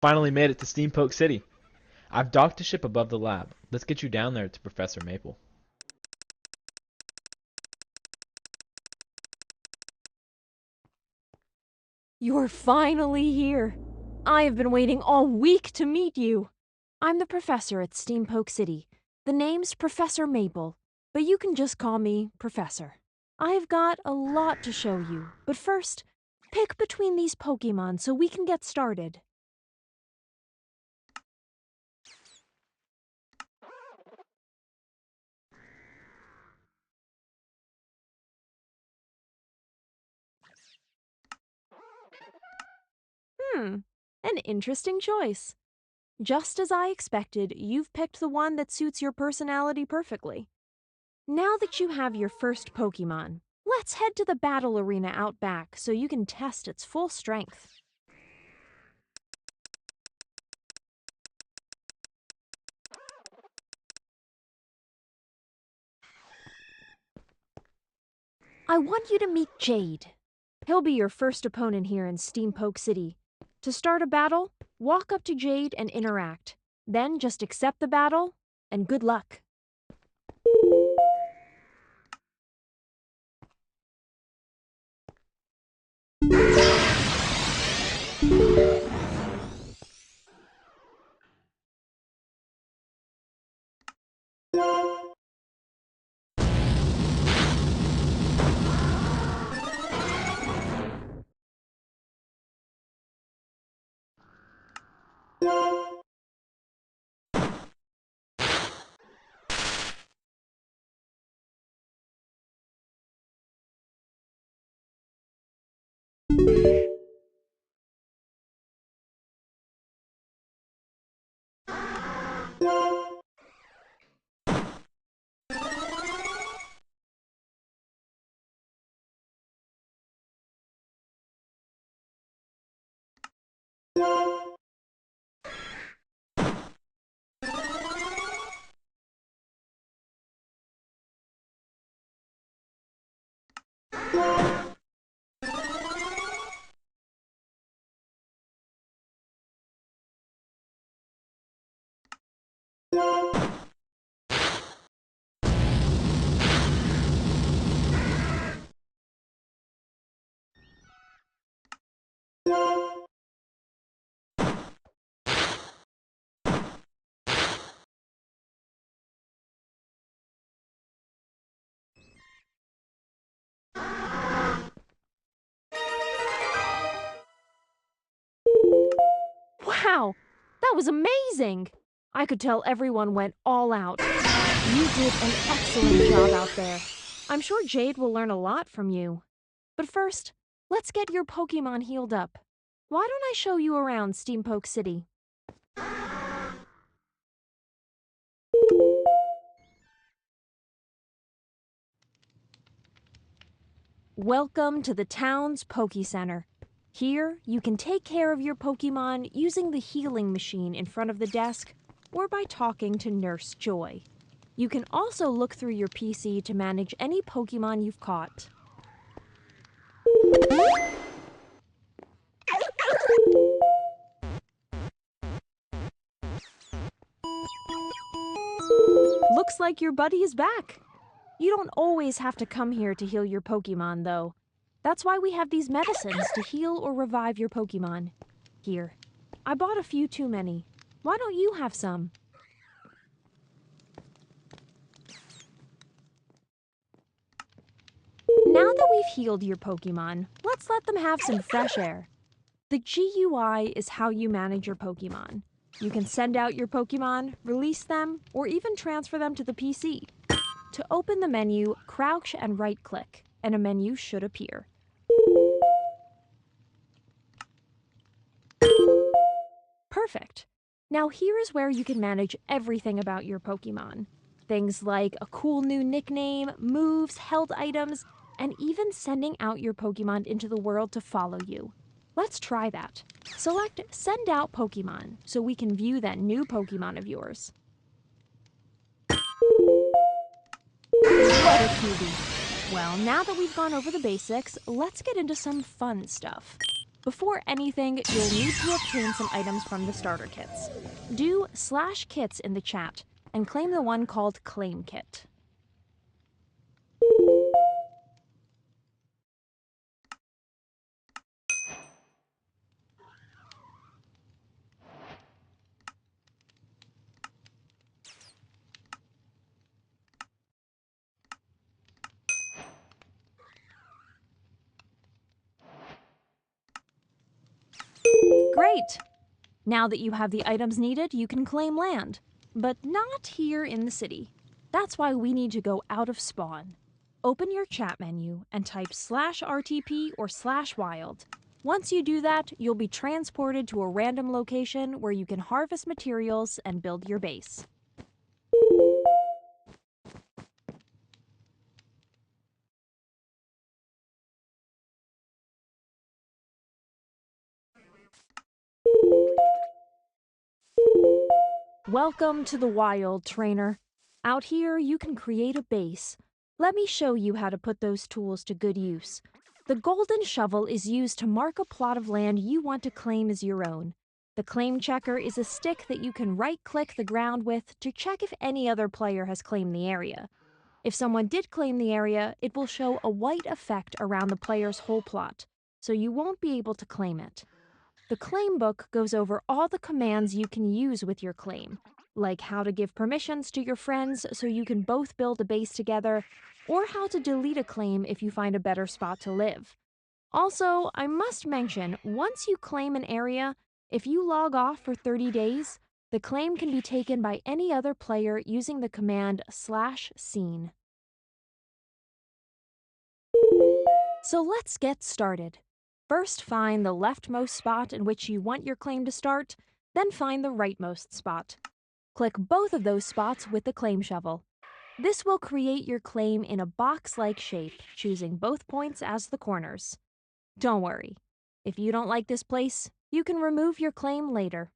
Finally made it to Steampoke City. I've docked a ship above the lab. Let's get you down there to Professor Maple. You're finally here. I have been waiting all week to meet you. I'm the professor at Steampoke City. The name's Professor Maple, but you can just call me Professor. I've got a lot to show you, but first, pick between these Pokemon so we can get started. An interesting choice. Just as I expected, you've picked the one that suits your personality perfectly. Now that you have your first Pokemon, let's head to the battle arena out back so you can test its full strength. I want you to meet Jade. He'll be your first opponent here in Steampoke City. To start a battle, walk up to Jade and interact. Then just accept the battle, and good luck. Wow, that was amazing! I could tell everyone went all out. You did an excellent job out there. I'm sure Jade will learn a lot from you. But first, let's get your Pokemon healed up. Why don't I show you around Steampoke City? Welcome to the town's Poke Center. Here, you can take care of your Pokemon using the healing machine in front of the desk or by talking to Nurse Joy. You can also look through your PC to manage any Pokemon you've caught. Looks like your buddy is back. You don't always have to come here to heal your Pokemon, though. That's why we have these medicines to heal or revive your Pokemon. Here, I bought a few too many. Why don't you have some? Now that we've healed your Pokemon, let's let them have some fresh air. The GUI is how you manage your Pokemon. You can send out your Pokemon, release them, or even transfer them to the PC. To open the menu, crouch and right-click, and a menu should appear. Perfect. Now here is where you can manage everything about your Pokemon. Things like a cool new nickname, moves, held items, and even sending out your Pokemon into the world to follow you. Let's try that. Select Send Out Pokemon so we can view that new Pokemon of yours. What a cutie. Well, now that we've gone over the basics, let's get into some fun stuff. Before anything, you'll need to obtain some items from the starter kits. Do /kits in the chat and claim the one called Claim Kit. Great! Now that you have the items needed, you can claim land. But not here in the city. That's why we need to go out of spawn. Open your chat menu and type /RTP or /wild. Once you do that, you'll be transported to a random location where you can harvest materials and build your base. Welcome to the wild, trainer. Out here, you can create a base. Let me show you how to put those tools to good use. The golden shovel is used to mark a plot of land you want to claim as your own. The claim checker is a stick that you can right-click the ground with to check if any other player has claimed the area. If someone did claim the area, it will show a white effect around the player's whole plot, so you won't be able to claim it. The claim book goes over all the commands you can use with your claim, like how to give permissions to your friends so you can both build a base together, or how to delete a claim if you find a better spot to live. Also, I must mention, once you claim an area, if you log off for 30 days, the claim can be taken by any other player using the command /scene. So let's get started. First, find the leftmost spot in which you want your claim to start, then find the rightmost spot. Click both of those spots with the claim shovel. This will create your claim in a box-like shape, choosing both points as the corners. Don't worry. If you don't like this place, you can remove your claim later.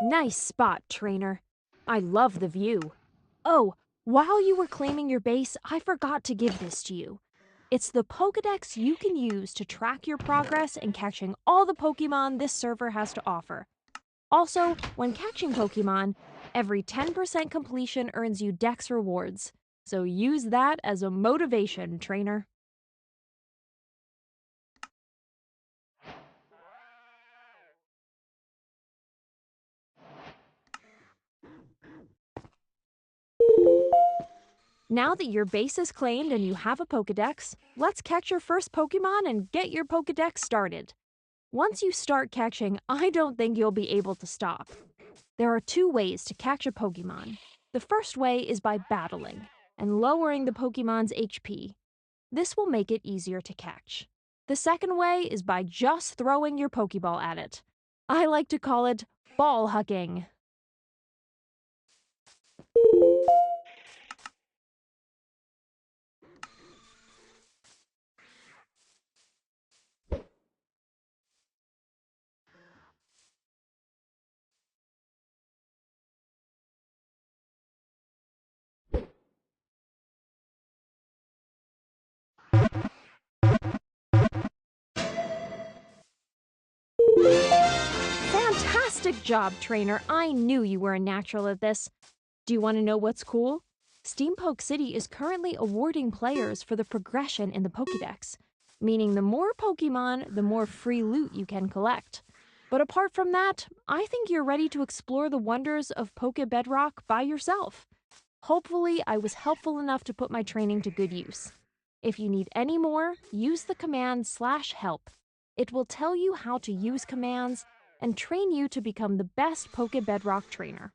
Nice spot, trainer. I love the view. Oh, while you were claiming your base, I forgot to give this to you. It's the Pokedex you can use to track your progress in catching all the Pokemon this server has to offer. Also, when catching Pokemon, every 10% completion earns you Dex rewards. So use that as a motivation, trainer. Now that your base is claimed and you have a Pokedex, let's catch your first Pokemon and get your Pokedex started. Once you start catching, I don't think you'll be able to stop. There are two ways to catch a Pokemon. The first way is by battling and lowering the Pokemon's HP. This will make it easier to catch. The second way is by just throwing your Pokeball at it. I like to call it ball hucking. Fantastic job, trainer. I knew you were a natural at this. Do you want to know what's cool? Steampoke City is currently awarding players for the progression in the Pokédex, meaning the more Pokemon, the more free loot you can collect. But apart from that, I think you're ready to explore the wonders of pokebedrock by yourself. Hopefully, I was helpful enough to put my training to good use. If you need any more, use the command /help. It will tell you how to use commands and train you to become the best pokebedrock trainer.